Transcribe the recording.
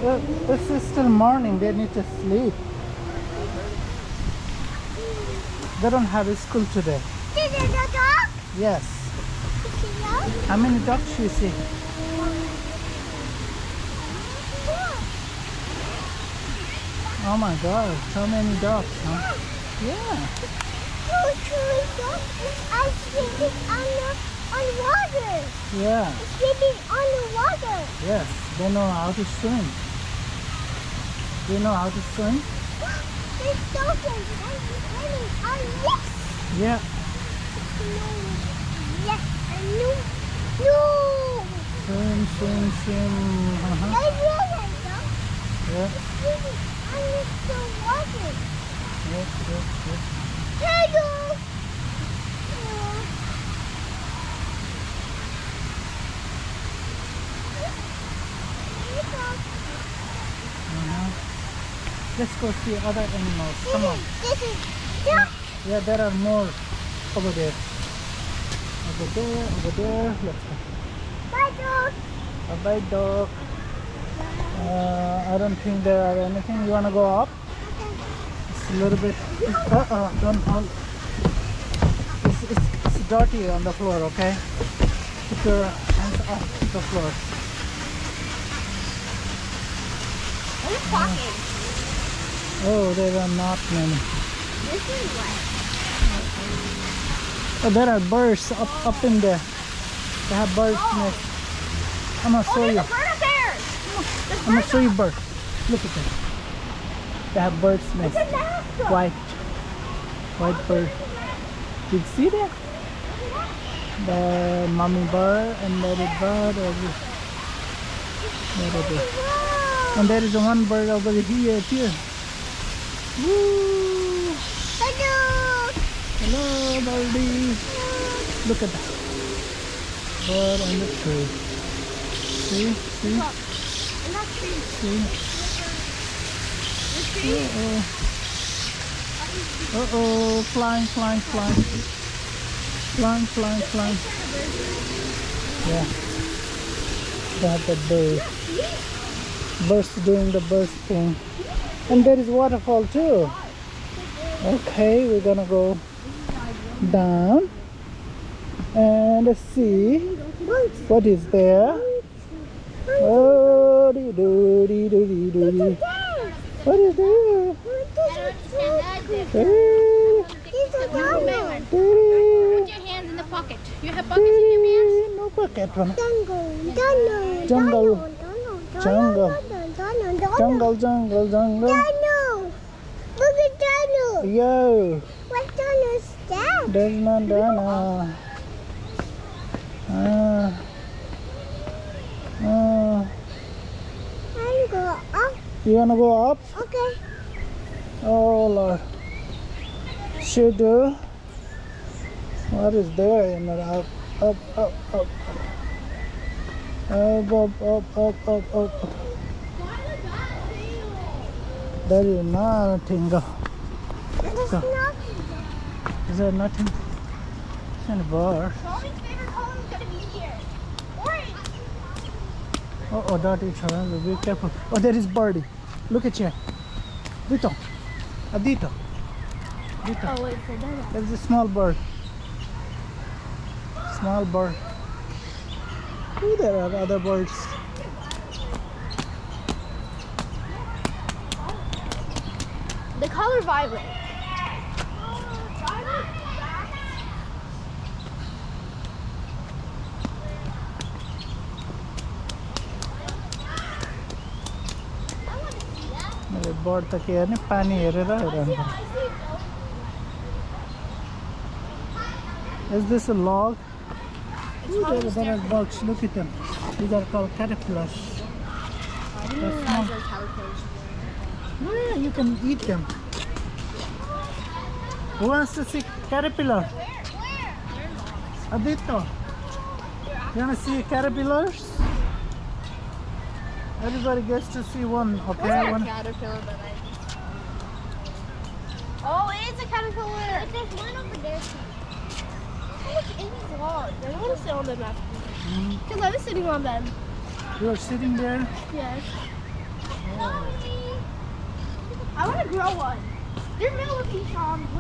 It's still morning. They need to sleep. They don't have a school today. Is it a dog? Yes. Is it a dog? How many dogs you see? Oh my God, so many dogs, huh? Yeah. I'm sleeping on water. Yeah. I'm sleeping on the water. Yes. They know how to swim. Do you know how to swim? There's dolphins swimming on this. Yeah. No. Yes. No. No. Swim, swim, swim. Uh-huh. I realize that. Yeah. It's swimming under the water. Yes, yes, yes. Hello. Uh-huh. Let's go see other animals. Come on. This is duck. Yeah, there are more over there. Over there, over there. Let's go. Bye, dog. Bye, dog. I don't think there are anything. You wanna go up? It's a little bit. Don't hold. It's dirty on the floor. Okay. Keep your hands off the floor. Who's talking? Oh, there are not many. This is what? Oh, there are birds up in there. They have birds nest. I'm gonna show you. There's a bird up there. I'm gonna show you birds. Look at them. They have birds nest. It's a nest. White bird. Did you see that? The mommy bird and little bird over there. And there is one bird over here too. Woo! Hello. Hello, birdie. Look at that bird on the tree. See? See? See? Uh-oh. Flying, flying, flying. Flying, flying, flying. Yeah. That's the bird. Birds doing the bird thing. And there is waterfall too. Okay, we're gonna go down and see what is there. Oh, dee doo dee doo dee doo dee. What is there? Put your hands in the pocket. You have pockets in your hands? No pocket. Jungle. Jungle. Jungle. Jungle, jungle, jungle. Dino. Look at Dino. Yo, What Dino is that? there's no Dana. I go up. You wanna go up? Okay. Oh Lord. Should do. What is there in the up, up, up, up, up. There is nothing. Go. There's Go. nothing. Is there nothing? It's in a bar. Mommy's favorite color is gonna be here. Orange. Oh, that is her. Be careful. Oh, there is birdie. Look at you. Dito. Dito. Dito. Oh wait for that. There's a small bird. Small bird. Oh, there are other birds. The color vibrant. मैले bird त के हेर्ने पानी हेरेर हेर्नु Is this a log? Ooh, there are bugs. Look at them. These are called caterpillars. They're small. Yeah, you can eat them. Who wants to see caterpillar? Adito. You want to see caterpillars? Everybody gets to see one, okay? One. Caterpillar, but Oh, it is a caterpillar. There's one over there. Look in these logs. I want to sit on them after. Because I was sitting on them. You are sitting there. Yes. I want to grow one. They're millipede toms.